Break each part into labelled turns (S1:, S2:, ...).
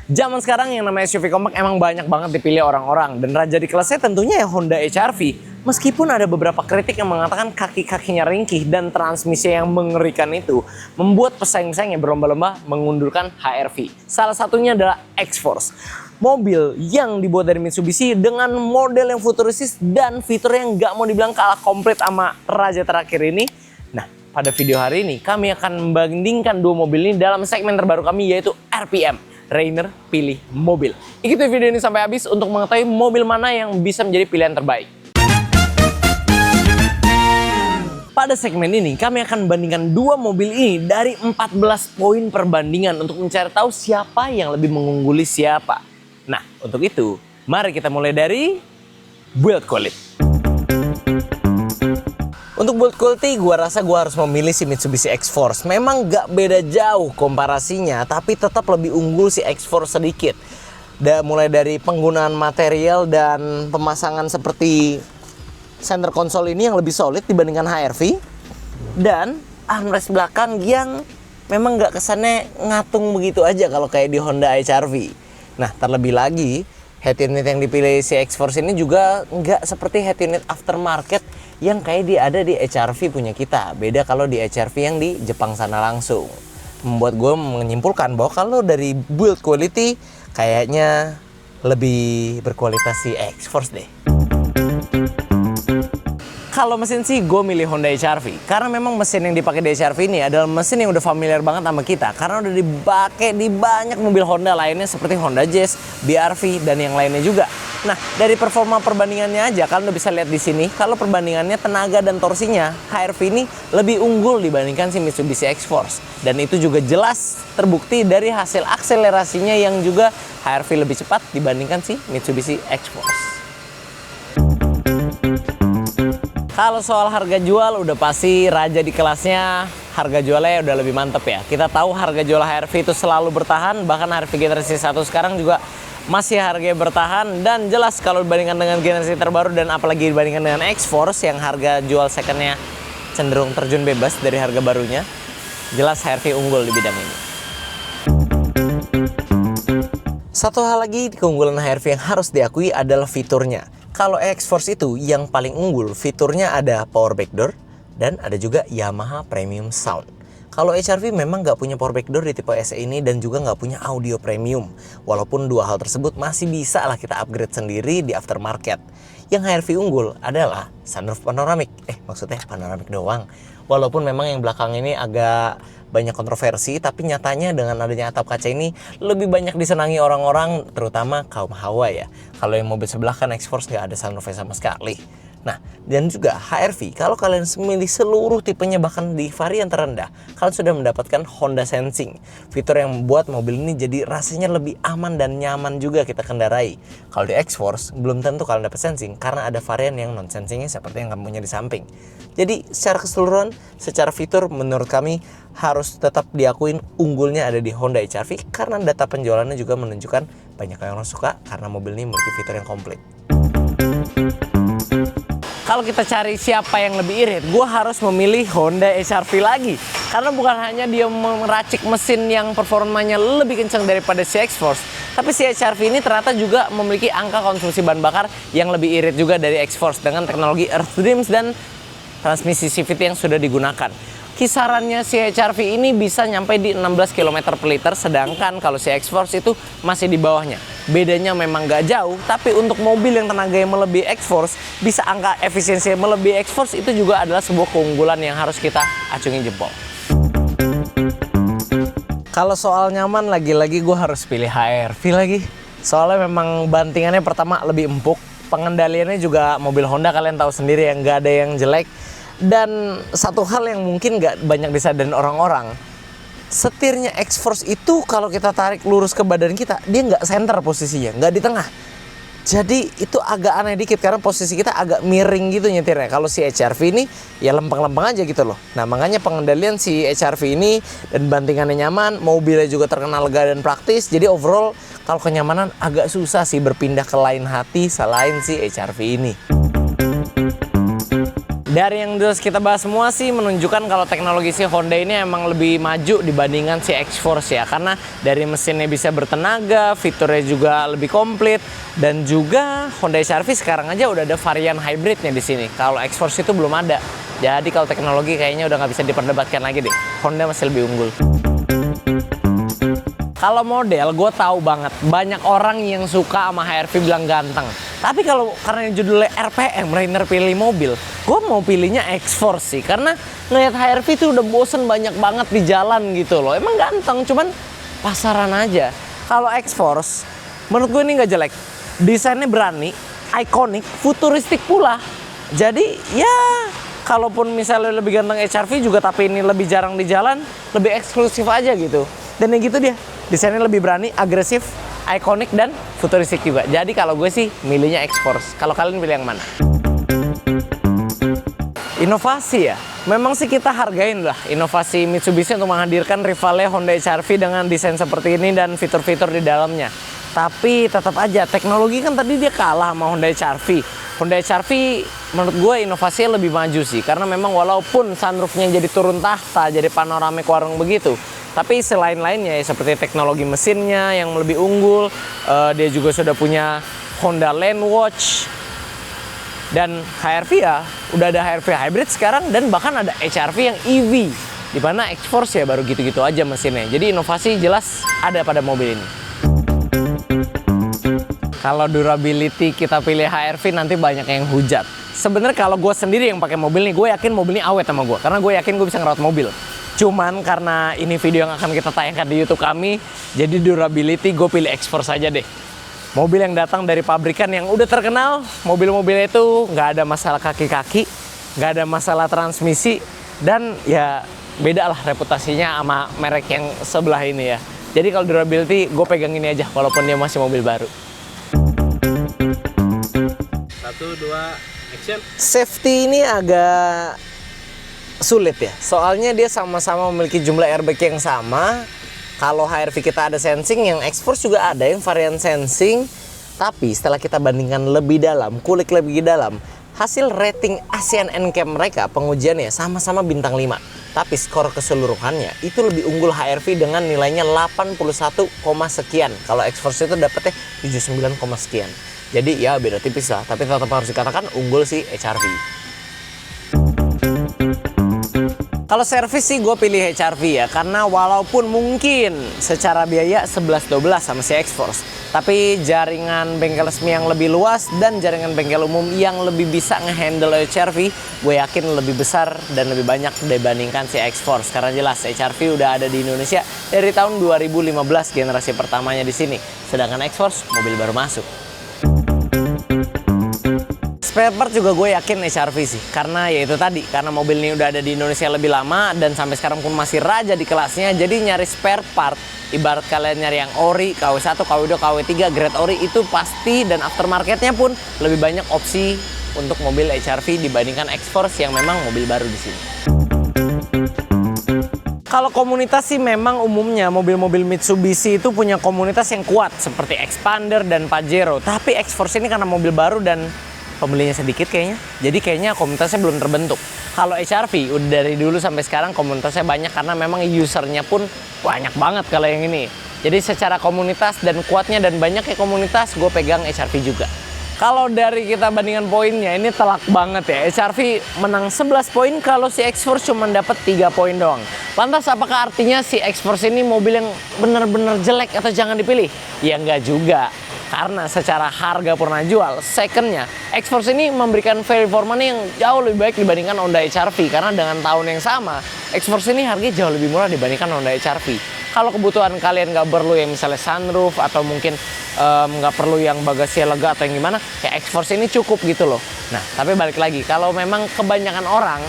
S1: Zaman sekarang yang namanya SUV kompak emang banyak banget dipilih orang-orang. Dan raja di kelasnya tentunya ya Honda HR-V. Meskipun ada beberapa kritik yang mengatakan kaki-kakinya ringkih dan transmisi yang mengerikan itu membuat pesaing-pesaingnya berlomba-lomba mengundurkan HR-V. Salah satunya adalah X-Force. Mobil yang dibuat dari Mitsubishi dengan model yang futuristis dan fitur yang nggak mau dibilang kalah komplit sama raja terakhir ini. Nah, pada video hari ini kami akan membandingkan dua mobil ini dalam segmen terbaru kami yaitu RPM. Rainer pilih mobil. Ikuti video ini sampai habis untuk mengetahui mobil mana yang bisa menjadi pilihan terbaik. Pada segmen ini kami akan membandingkan dua mobil ini dari 14 poin perbandingan untuk mencari tahu siapa yang lebih mengungguli siapa. Nah, untuk itu mari kita mulai dari build quality. Untuk build quality, gue rasa gue harus memilih si Mitsubishi X-Force. Memang gak beda jauh komparasinya, tapi tetap lebih unggul si X-Force sedikit. Mulai dari penggunaan material dan pemasangan seperti center console ini yang lebih solid dibandingkan HR-V. Dan armrest belakang yang memang gak kesannya ngatung begitu aja kalau kayak di Honda HR-V. Nah, terlebih lagi, head unit yang dipilih si X-Force ini juga nggak seperti head unit aftermarket yang kayak dia ada di HR-V punya kita. Beda kalau di HR-V yang di Jepang sana langsung. Membuat gue menyimpulkan bahwa kalau dari build quality kayaknya lebih berkualitas si X-Force deh. Kalau mesin sih gue milih Honda HR-V. Karena memang mesin yang dipakai di HR-V ini adalah mesin yang udah familiar banget sama kita. Karena udah dipakai di banyak mobil Honda lainnya seperti Honda Jazz, BR-V, dan yang lainnya juga. Nah, dari performa perbandingannya aja kalian udah bisa lihat di sini. Kalau perbandingannya tenaga dan torsinya, HR-V ini lebih unggul dibandingkan si Mitsubishi X-Force. Dan itu juga jelas terbukti dari hasil akselerasinya yang juga HR-V lebih cepat dibandingkan si Mitsubishi X-Force. Kalau soal harga jual udah pasti raja di kelasnya harga jualnya udah lebih mantep ya. Kita tahu harga jual HR-V itu selalu bertahan, bahkan HR-V generasi 1 sekarang juga masih harganya bertahan. Dan jelas kalau dibandingkan dengan generasi terbaru dan apalagi dibandingkan dengan X-Force yang harga jual secondnya cenderung terjun bebas dari harga barunya, jelas HR-V unggul di bidang ini. Satu hal lagi keunggulan HR-V yang harus diakui adalah fiturnya. Kalau X-Force itu yang paling unggul, fiturnya ada power backdoor dan ada juga Yamaha Premium Sound. Kalau HR-V memang nggak punya power backdoor di tipe SE ini dan juga nggak punya audio premium. Walaupun dua hal tersebut masih bisa lah kita upgrade sendiri di aftermarket. Yang HR-V unggul adalah sunroof panoramik. Maksudnya panoramik doang. Walaupun memang yang belakang ini agak banyak kontroversi, tapi nyatanya dengan adanya atap kaca ini lebih banyak disenangi orang-orang, terutama kaum hawa ya. Kalau yang mobil sebelah kan X-Force nggak ada sunroof sama sekali. Nah, dan juga HR-V, kalau kalian memilih seluruh tipenya bahkan di varian terendah, kalian sudah mendapatkan Honda Sensing. Fitur yang membuat mobil ini jadi rasanya lebih aman dan nyaman juga kita kendarai. Kalau di X-Force, belum tentu kalian dapat sensing karena ada varian yang non-sensingnya seperti yang kamu punya di samping. Jadi secara keseluruhan, secara fitur menurut kami harus tetap diakuin unggulnya ada di Honda HR-V karena data penjualannya juga menunjukkan banyak yang orang suka karena mobil ini memiliki fitur yang komplit. Kalau kita cari siapa yang lebih irit, gue harus memilih Honda HR-V lagi. Karena bukan hanya dia meracik mesin yang performanya lebih kencang daripada si X-Force, tapi si HR-V ini ternyata juga memiliki angka konsumsi bahan bakar yang lebih irit juga dari X-Force dengan teknologi Earth Dreams dan transmisi CVT yang sudah digunakan. Kisarannya si HR-V ini bisa nyampe di 16 km per liter, sedangkan kalau si X-Force itu masih di bawahnya. Bedanya memang gak jauh, tapi untuk mobil yang tenaganya melebihi X-Force, bisa angka efisiensi melebihi X-Force itu juga adalah sebuah keunggulan yang harus kita acungi jempol. Kalau soal nyaman, lagi-lagi gue harus pilih HR-V lagi. Soalnya memang bantingannya pertama lebih empuk, pengendaliannya juga mobil Honda kalian tahu sendiri yang gak ada yang jelek. Dan satu hal yang mungkin gak banyak disadarin orang-orang, setirnya X-Force itu kalau kita tarik lurus ke badan kita, dia nggak center posisinya, nggak di tengah. Jadi itu agak aneh dikit karena posisi kita agak miring gitu nyetirnya. Kalau si HR-V ini ya lempeng-lempeng aja gitu loh. Nah makanya pengendalian si HR-V ini dan bantingannya nyaman, mobilnya juga terkenal lega dan praktis. Jadi overall kalau kenyamanan agak susah sih berpindah ke lain hati selain si HR-V ini. Dari yang terus kita bahas semua sih menunjukkan kalau teknologi si Honda ini emang lebih maju dibandingkan si X-Force ya. Karena dari mesinnya bisa bertenaga, fiturnya juga lebih komplit, dan juga Honda HR-V sekarang aja udah ada varian hybridnya di sini. Kalau X-Force itu belum ada. Jadi kalau teknologi kayaknya udah nggak bisa diperdebatkan lagi deh. Honda masih lebih unggul. Kalau model, gue tahu banget banyak orang yang suka sama HR-V bilang ganteng. Tapi kalau karena judulnya RPM, Rainer pilih mobil, gue mau pilihnya X-Force sih. Karena ngeliat HR-V itu udah bosen banyak banget di jalan gitu loh. Emang ganteng, cuman pasaran aja. Kalau X-Force, menurut gue ini nggak jelek. Desainnya berani, ikonik, futuristik pula. Jadi ya, kalaupun misalnya lebih ganteng HR-V juga tapi ini lebih jarang di jalan, lebih eksklusif aja gitu. Dan yang gitu dia, desainnya lebih berani, agresif, ikonik, dan futuristik juga. Jadi kalau gue sih milihnya X-Force. Kalau kalian pilih yang mana? Inovasi ya, memang sih kita hargain lah inovasi Mitsubishi untuk menghadirkan rivalnya Honda HR-V dengan desain seperti ini dan fitur-fitur di dalamnya. Tapi tetap aja teknologi kan tadi dia kalah sama Honda HR-V. Honda HR-V menurut gue inovasinya lebih maju sih, karena memang walaupun sunroofnya jadi turun tahta, jadi panoramik warung begitu, tapi selain-lainnya ya, seperti teknologi mesinnya yang lebih unggul, dia juga sudah punya Honda Lane Watch, dan HR-V ya udah ada HR-V hybrid sekarang, dan bahkan ada HR-V yang EV, di mana X-Force ya baru gitu-gitu aja mesinnya. Jadi inovasi jelas ada pada mobil ini. Kalau durability kita pilih HR-V nanti banyak yang hujat. Sebenarnya kalau gue sendiri yang pakai mobil nih, gue yakin mobil ini awet sama gue, karena gue yakin gue bisa ngerawat mobil. Cuman karena ini video yang akan kita tayangkan di YouTube kami, jadi durability gue pilih X-Force aja deh. Mobil yang datang dari pabrikan yang udah terkenal, mobil-mobilnya itu nggak ada masalah kaki-kaki, nggak ada masalah transmisi, dan ya beda lah reputasinya sama merek yang sebelah ini ya. Jadi kalau durability gue pegang ini aja walaupun dia masih mobil baru.
S2: 1, 2, action.
S1: Safety ini agak sulit ya, soalnya dia sama-sama memiliki jumlah airbag yang sama. Kalau HR-V kita ada sensing, yang X-Force juga ada yang varian sensing. Tapi setelah kita bandingkan lebih dalam, kulik lebih dalam, hasil rating ASEAN NCAP mereka pengujiannya sama-sama bintang 5. Tapi skor keseluruhannya itu lebih unggul HR-V dengan nilainya 81, sekian. Kalau X-Force itu dapetnya 79, sekian. Jadi ya beda tipis lah, tapi tetap harus dikatakan unggul sih HR-V. Kalau servis sih gue pilih HR-V ya, karena walaupun mungkin secara biaya 11-12 sama si X-Force, tapi jaringan bengkel resmi yang lebih luas dan jaringan bengkel umum yang lebih bisa ngehandle HR-V, gue yakin lebih besar dan lebih banyak dibandingkan si X-Force. Karena jelas HR-V udah ada di Indonesia dari tahun 2015 generasi pertamanya di sini, sedangkan X-Force mobil baru masuk. Spare part juga gue yakin HR-V sih, karena ya itu tadi, karena mobil ini udah ada di Indonesia lebih lama dan sampai sekarang pun masih raja di kelasnya. Jadi nyari spare part, ibarat kalian nyari yang ori, KW1, KW2, KW3, grade ori itu pasti, dan aftermarketnya pun lebih banyak opsi untuk mobil HR-V dibandingkan X-Force yang memang mobil baru di sini. Kalau komunitas sih memang umumnya mobil-mobil Mitsubishi itu punya komunitas yang kuat seperti Xpander dan Pajero. Tapi X-Force ini karena mobil baru dan pembelinya sedikit kayaknya, jadi kayaknya komunitasnya belum terbentuk. Kalau HR-V udah dari dulu sampai sekarang komunitasnya banyak, karena memang usernya pun banyak banget kalau yang ini. Jadi secara komunitas dan kuatnya dan banyaknya komunitas, gue pegang HR-V juga. Kalau dari kita bandingkan poinnya, ini telak banget ya. HR-V menang 11 poin, kalau si X-Force cuma dapat 3 poin doang. Lantas apakah artinya si X-Force ini mobil yang benar-benar jelek atau jangan dipilih? Ya enggak juga. Karena secara harga pernah jual, secondnya X-Force ini memberikan value for money yang jauh lebih baik dibandingkan Honda HR-V. Karena dengan tahun yang sama, X-Force ini harganya jauh lebih murah dibandingkan Honda HR-V. Kalau kebutuhan kalian nggak perlu yang misalnya sunroof, atau mungkin nggak perlu yang bagasinya lega atau yang gimana, ya X-Force ini cukup gitu loh. Nah, tapi balik lagi, kalau memang kebanyakan orang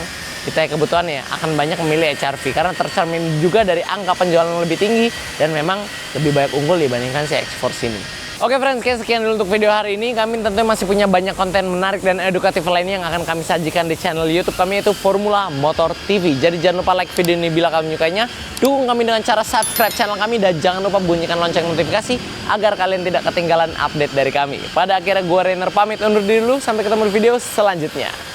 S1: kita kebutuhannya akan banyak memilih HR-V, karena tercermin juga dari angka penjualan yang lebih tinggi dan memang lebih banyak unggul dibandingkan si X-Force ini. Oke friends, sekian dulu untuk video hari ini. Kami tentunya masih punya banyak konten menarik dan edukatif lainnya yang akan kami sajikan di channel YouTube kami, yaitu Formula Motor TV. Jadi jangan lupa like video ini bila kalian menyukainya, dukung kami dengan cara subscribe channel kami, dan jangan lupa bunyikan lonceng notifikasi agar kalian tidak ketinggalan update dari kami. Pada akhirnya gue Rainer pamit undur diri dulu, sampai ketemu di video selanjutnya.